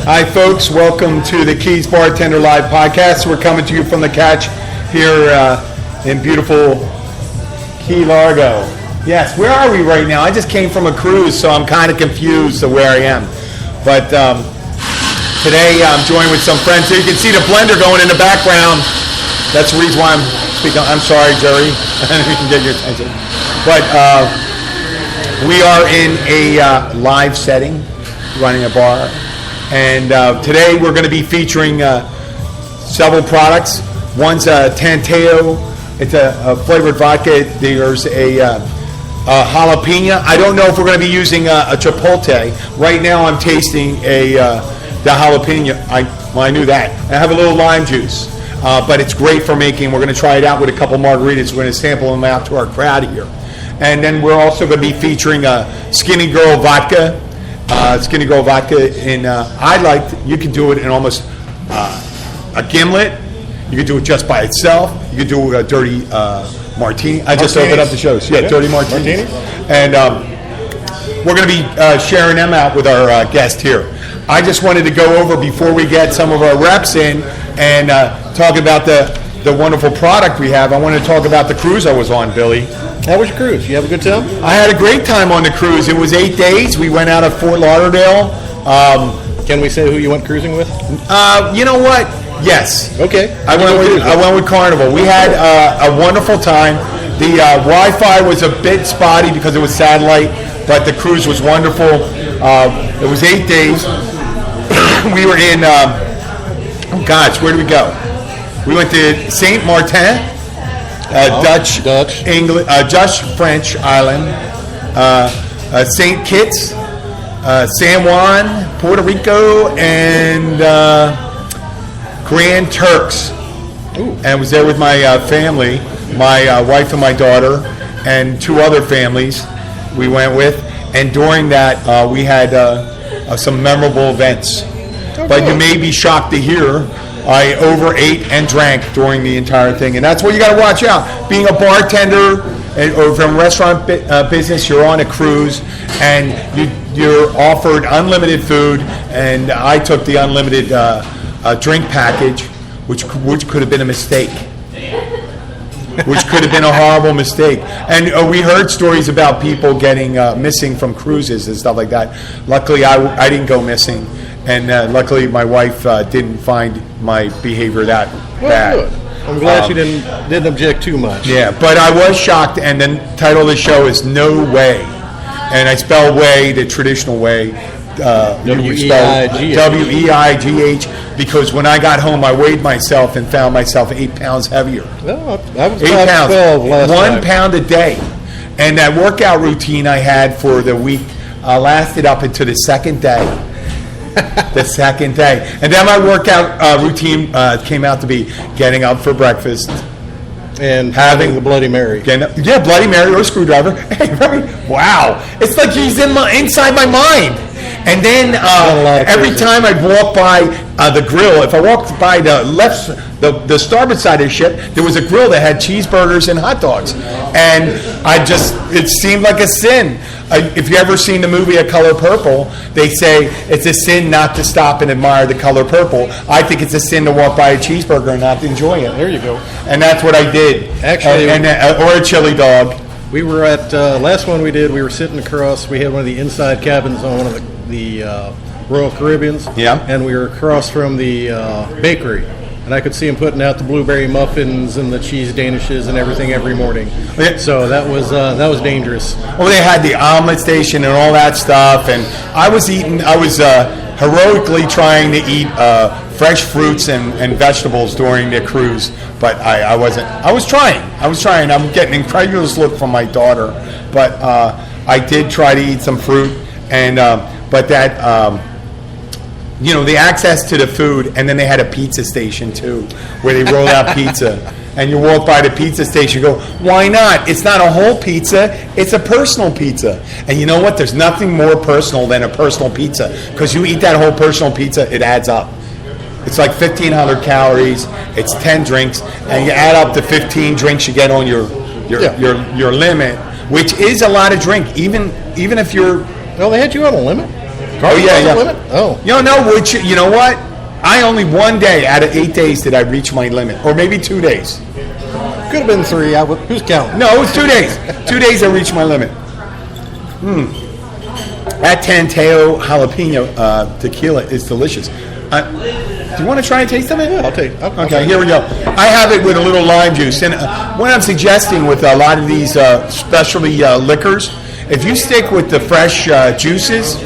Hi, folks. Welcome to the Keys Bartender Live podcast. We're coming to you from the Catch here in beautiful Key Largo. Yes, where are we right now? I just came from a cruise, so I'm kind of confused of where I am. But today I'm joined with some friends here. You can see the blender going in the background. That's the reason why I'm speaking. I'm sorry, Jerry. We can get your attention. But we are in a live setting, running a bar. And today we're going to be featuring several products. One's a Tanteo. It's a flavored vodka. There's a jalapeno. I don't know if we're going to be using a chipotle. Right now I'm tasting the jalapeno. I knew that. I have a little lime juice. But it's great for making. We're going to try it out with a couple margaritas. We're going to sample them out to our crowd here. And then we're also going to be featuring a Skinny Girl vodka. Skinny Girl vodka you can do it in almost a gimlet. You can do it just by itself. You can do a dirty martini. I just opened up the shows. Yeah, dirty martini. And we're going to be sharing them out with our guest here. I just wanted to go over before we get some of our reps in and talk about the wonderful product we have. I want to talk about the cruise I was on, Billy. How was your cruise? You have a good time? I had a great time on the cruise. It was 8 days. We went out of Fort Lauderdale. Can we say who you went cruising with? You know what? Yes. Okay. I went with Carnival. We had a wonderful time. The Wi-Fi was a bit spotty because it was satellite, but the cruise was wonderful. It was 8 days. We were in, where did we go? We went to Saint Martin. Dutch, English, Dutch, French island, St. Kitts, San Juan, Puerto Rico, and Grand Turks. Ooh. And I was there with my family, my wife and my daughter, and two other families we went with. And during that, we had some memorable events. But you may be shocked to hear I overate and drank during the entire thing, and that's what you got to watch out. Being a bartender or from a restaurant business, you're on a cruise, and you're offered unlimited food, and I took the unlimited drink package, which could have been a mistake. Which could have been a horrible mistake. And we heard stories about people getting missing from cruises and stuff like that. Luckily, I didn't go missing. And luckily, my wife didn't find my behavior that bad. Good. I'm glad she didn't object too much. Yeah, but I was shocked, and the title of the show is No Way. And I spell way the traditional way. W-E-I-G-H. W-E-I-G-H, because when I got home, I weighed myself and found myself 8 pounds heavier. No, I was 8 pounds. 12 last 1 time. pound a day. And that workout routine I had for the week lasted up until the second day. The second day. And then my workout routine came out to be getting up for breakfast. And having the Bloody Mary. Bloody Mary or a screwdriver. Wow. It's like he's inside my mind. And then every time I'd walk by the grill, if I walked by the starboard side of the ship, there was a grill that had cheeseburgers and hot dogs. And it seemed like a sin. If you ever seen the movie A Color Purple, they say it's a sin not to stop and admire the color purple. I think it's a sin to walk by a cheeseburger and not to enjoy it. There you go. And that's what I did. Actually, or a chili dog. We were at last one we did. We were sitting across. We had one of the inside cabins on one of the Royal Caribbeans. Yeah. And we were across from the bakery. And I could see him putting out the blueberry muffins and the cheese danishes and everything every morning. Yeah. So that was dangerous. Well, they had the omelet station and all that stuff, and I was heroically trying to eat fresh fruits and vegetables during the cruise, but I wasn't. I was trying. I'm getting an incredulous look from my daughter, but I did try to eat some fruit, and but that. The access to the food, and then they had a pizza station too, where they rolled out pizza. And you walk by the pizza station, you go, why not? It's not a whole pizza, it's a personal pizza. And you know what? There's nothing more personal than a personal pizza, because you eat that whole personal pizza, it adds up. It's like 1,500 calories, it's 10 drinks, and you add up the 15 drinks you get on your limit, which is a lot of drink, even if you're... Well, they had you on a limit? Oh yeah, yeah. Limit? Oh. You know what? I only one day out of 8 days did I reach my limit, or maybe 2 days. Could have been 3. Who's counting? No, it was 2 days. 2 days I reached my limit. That Tanteo jalapeno tequila is delicious. Do you want to try and taste of it? Yeah, I'll take it. Okay, here we go. I have it with a little lime juice. And what I'm suggesting with a lot of these specialty liquors, if you stick with the fresh juices.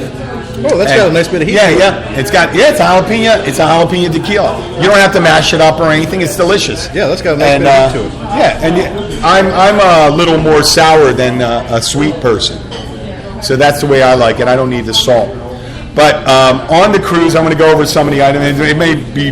Oh, that's got a nice bit of heat. Yeah. It's a jalapeno. It's a jalapeno tequila. You don't have to mash it up or anything. It's delicious. Yeah, that's got a nice bit of heat to it. Yeah, and I'm a little more sour than a sweet person. So that's the way I like it. I don't need the salt. But on the cruise, I'm going to go over some of the items. It may be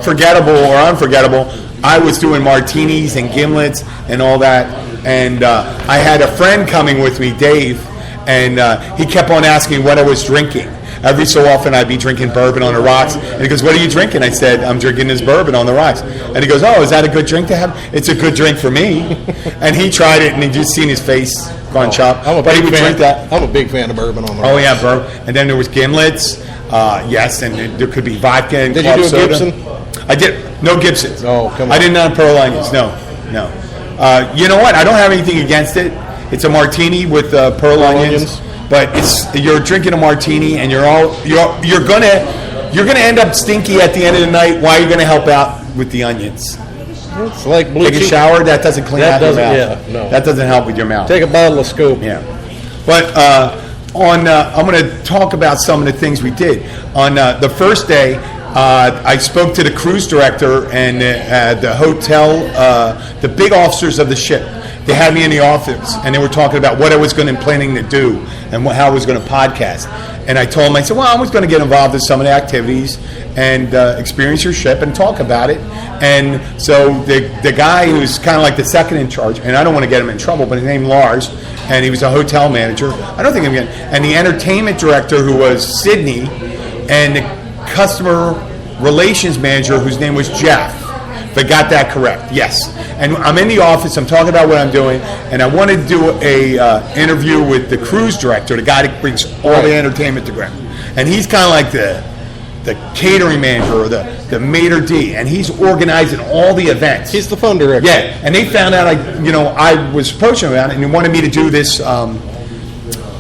forgettable or unforgettable. I was doing martinis and gimlets and all that. And I had a friend coming with me, Dave, and he kept on asking what I was drinking. Every so often I'd be drinking bourbon on the rocks. And he goes, "What are you drinking?" I said, "I'm drinking this bourbon on the rocks." And he goes, "Oh, is that a good drink to have?" "It's a good drink for me." And he tried it, and he just seen his face gone chop. But he would drink that. I'm a big fan of bourbon on the rocks. Oh, yeah, bourbon. And then there was gimlets. Yes, and there could be vodka and Did you do a soda. Gibson? I did. No Gibsons. Oh, come on. I did not pearl onions. No. You know what? I don't have anything against it. It's a martini with pearl onions. But you're drinking a martini, and you're gonna end up stinky at the end of the night. Why are you gonna help out with the onions? It's like blue Take a cheese. shower. That doesn't clean out your mouth. Yeah, no. That doesn't help with your mouth. Take a bottle of Scope. Yeah. But I'm going to talk about some of the things we did. On the first day, I spoke to the cruise director and the hotel, the big officers of the ship. They had me in the office, and they were talking about what I was planning to do and how I was going to podcast. And I told them, I said, well, I was going to get involved in some of the activities and experience your ship and talk about it. And so the guy who's kind of like the second in charge, and I don't want to get him in trouble, but his name Lars, and he was a hotel manager. I don't think I'm getting. And the entertainment director, who was Sydney, and the customer relations manager, whose name was Jeff. If I got that correct, yes. And I'm in the office, I'm talking about what I'm doing, and I wanted to do a interview with the cruise director, the guy that brings all the entertainment to ground. And he's kind of like the catering manager or the maitre d', and he's organizing all the events. He's the fun director. Yeah, and they found out I was approaching him about it, and he wanted me to do this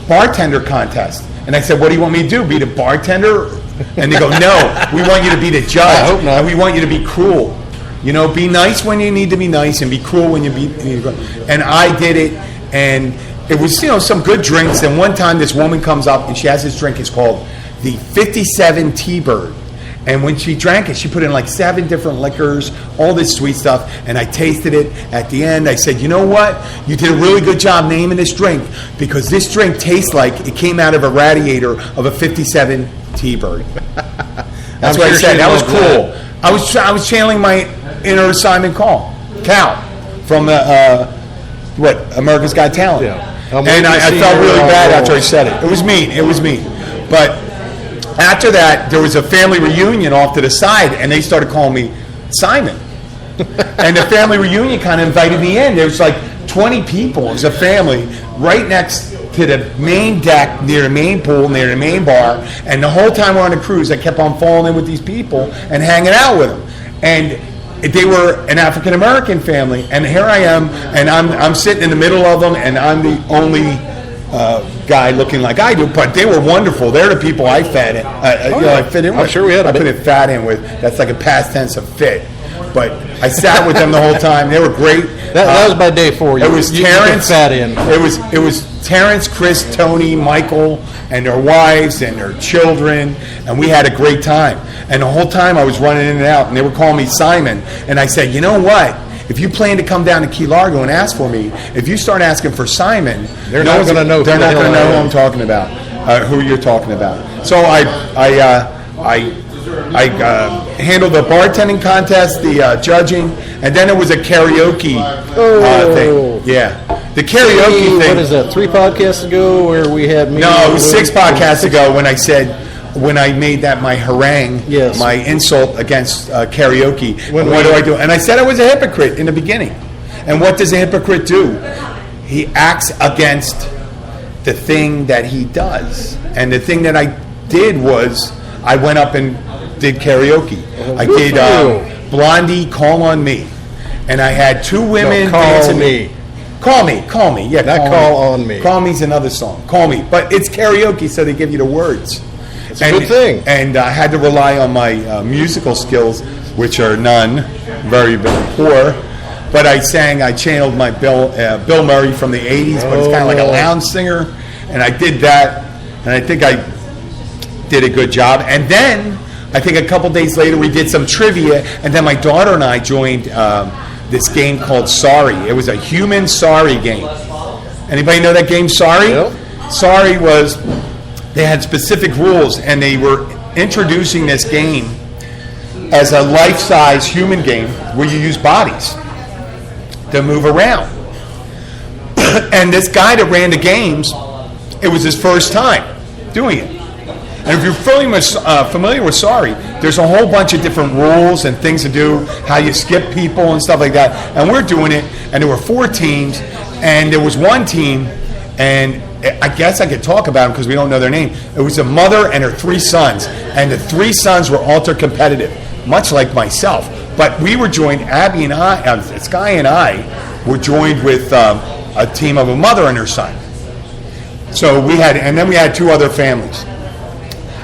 bartender contest. And I said, "What do you want me to do? Be the bartender?" And they go, "No, we want you to be the judge. I hope not. And we want you to be cruel. Be nice when you need to be nice, and be cruel when you need to be." And I did it, and it was some good drinks. And one time, this woman comes up and she has this drink. It's called the 57 T-Bird. And when she drank it, she put in like 7 different liquors, all this sweet stuff. And I tasted it. At the end, I said, "You know what? You did a really good job naming this drink, because this drink tastes like it came out of a radiator of a 57 T-Bird." That's what I said. That was cool. I was channeling my inner Simon Cowell from America's Got Talent. Yeah. And I felt really bad after I said it. It was mean. But after that, there was a family reunion off to the side, and they started calling me Simon. And the family reunion kind of invited me in. There was like 20 people. It was a family right next to the main deck, near the main pool, near the main bar. And the whole time we're on the cruise, I kept on falling in with these people and hanging out with them. And they were an African American family, and here I am, and I'm sitting in the middle of them, and I'm the only guy looking like I do. But they were wonderful. They're the people I fed in. I fit in with. I'm sure we had. I put it fat in with. That's like a past tense of fit. But I sat with them the whole time. They were great. That was by day 4. It was Terrence. Fat in. It was Terrence, Chris, Tony, Michael, and their wives and their children, and we had a great time. And the whole time I was running in and out, and they were calling me Simon. And I said, "You know what? If you plan to come down to Key Largo and ask for me, if you start asking for Simon, they're not going to know. They're not going to know who I'm talking about, who you're talking about." So I handled the bartending contest, the judging, and then it was a karaoke thing. Yeah, the karaoke thing. What is that? 3 podcasts ago, where we had me? No, it was 6 podcasts ago when I made that my harangue, my insult against karaoke. What do I do? And I said I was a hypocrite in the beginning. And what does a hypocrite do? He acts against the thing that he does. And the thing that I did was I went up and did karaoke. I did Blondie, Call on Me. And I had two women dancing. Call Me. Yeah, not Call on Me. Call Me's another song. Call Me. But it's karaoke, so they give you the words. It's a good thing. And I had to rely on my musical skills, which are none, very, very poor. But I channeled my Bill Murray from the 80s, but it's kind of like a lounge singer. And I did that, and I think I did a good job. And then, I think a couple days later, we did some trivia, and then my daughter and I joined this game called Sorry. It was a human sorry game. Anybody know that game, Sorry? Yep. Sorry was, they had specific rules, and they were introducing this game as a life-size human game where you use bodies to move around. And this guy that ran the games, it was his first time doing it. And if you're familiar with Sorry, there's a whole bunch of different rules and things to do, how you skip people and stuff like that. And we're doing it, and there were 4 teams, and there was one team, and I guess I could talk about them because we don't know their name. It was a mother and her 3 sons, and the 3 sons were ultra-competitive, much like myself. But we were joined, Abby and I, Sky and I, were joined with a team of a mother and her son. So and then we had 2 other families.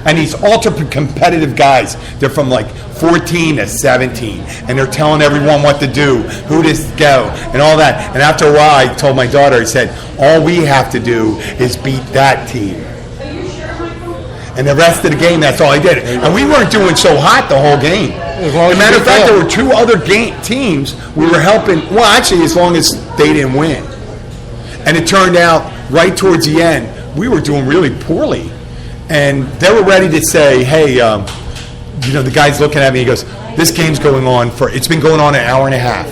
And these ultra-competitive guys, they're from like 14 to 17, and they're telling everyone what to do, who to go, and all that. And after a while, I told my daughter, I said, all we have to do is beat that team. And the rest of the game, that's all I did. And we weren't doing so hot the whole game. As a matter of fact, there were 2 other teams we were helping. Well, actually, as long as they didn't win. And it turned out, right towards the end, we were doing really poorly. And they were ready to say, hey, the guy's looking at me, he goes, this game's it's been going on an hour and a half.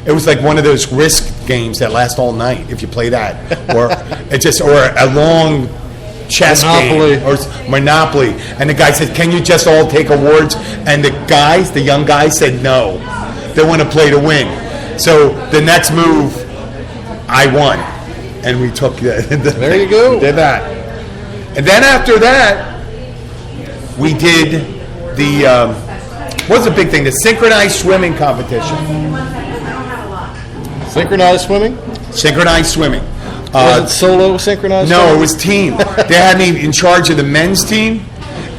It was like one of those Risk games that last all night, if you play that. Or a long chess game, or Monopoly. And the guy said, can you just all take awards? And the young guys said no. They want to play to win. So the next move, I won. And we took there you go. We did that. And then after that, we did what's the big thing? The synchronized swimming competition. Synchronized swimming? Synchronized swimming. Was it solo synchronized swimming? No, it was team. They had me in charge of the men's team,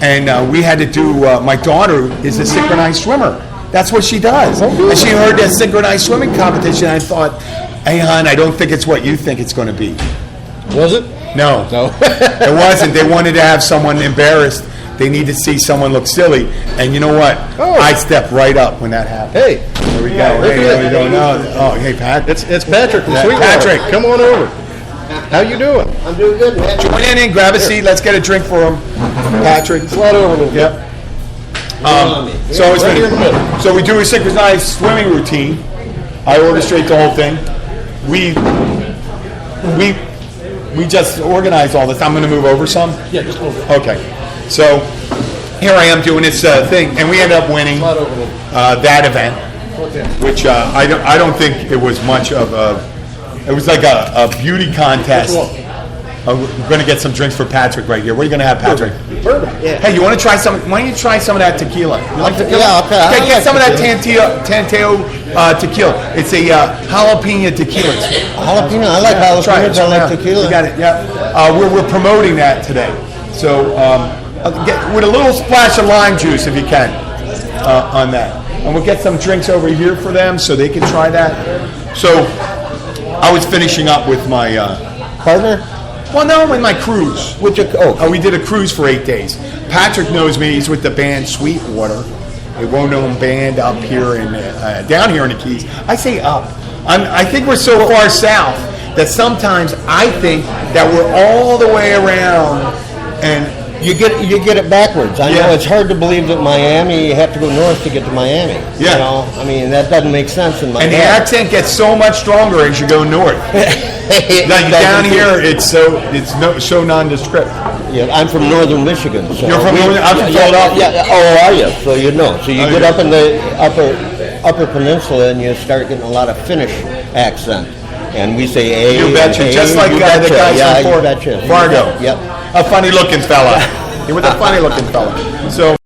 and we had to do, my daughter is a synchronized swimmer. That's what she does. And she heard that synchronized swimming competition, and I thought, hey, hon, I don't think it's what you think it's going to be. Was it? No. It wasn't. They wanted to have someone embarrassed. They need to see someone look silly. And you know what? I stepped right up when that happened. Hey. There we go. Hey, how you doing? Hey, Pat. It's Patrick from Sweetwater. Patrick. Come on over. How you doing? I'm doing good, man. Join in, grab a seat. Let's get a drink for him. Patrick. Slide over a little bit. Yep. So we do a synchronized swimming routine. I orchestrate the whole thing. We just organize all this. I'm going to move over some. Yeah, just a little bit. Okay. So here I am doing this thing, and we ended up winning that event, which I don't think it was much of a. It was like a beauty contest. We're going to get some drinks for Patrick right here. What are you going to have, Patrick? Bourbon. Yeah. Hey, you want to try some? Why don't you try some of that tequila? You like tequila? Yeah, okay. Okay, get some of that Tanteo tequila. It's a jalapeno tequila. Jalapeno? I like jalapenos. I like tequila. You got it, yeah. We're promoting that today. So get with a little splash of lime juice if you can on that. And we'll get some drinks over here for them so they can try that. So I was finishing up with my Partner? Well, no, in my cruise. We did a cruise for 8 days. Patrick knows me. He's with the band Sweetwater, a well-known band up here down here in the Keys. I say up. I think we're so far south that sometimes I think that we're all the way around, and You get it backwards. I know it's hard to believe that Miami, you have to go north to get to Miami. Yeah. You know, I mean, that doesn't make sense in my And the head. accent gets so much stronger as you go north. Like down here, it's so nondescript. Yeah, I'm from northern Michigan. So You're from northern? I'm from Philadelphia. Yeah. Oh, are you? So you know. So you get up in the upper peninsula and you start getting a lot of Finnish accent. And we say A. You betcha. and Just A, like you the betcha. guys Yeah, from you betcha. Fargo. Yep. A funny looking fella. He was a funny looking fella. So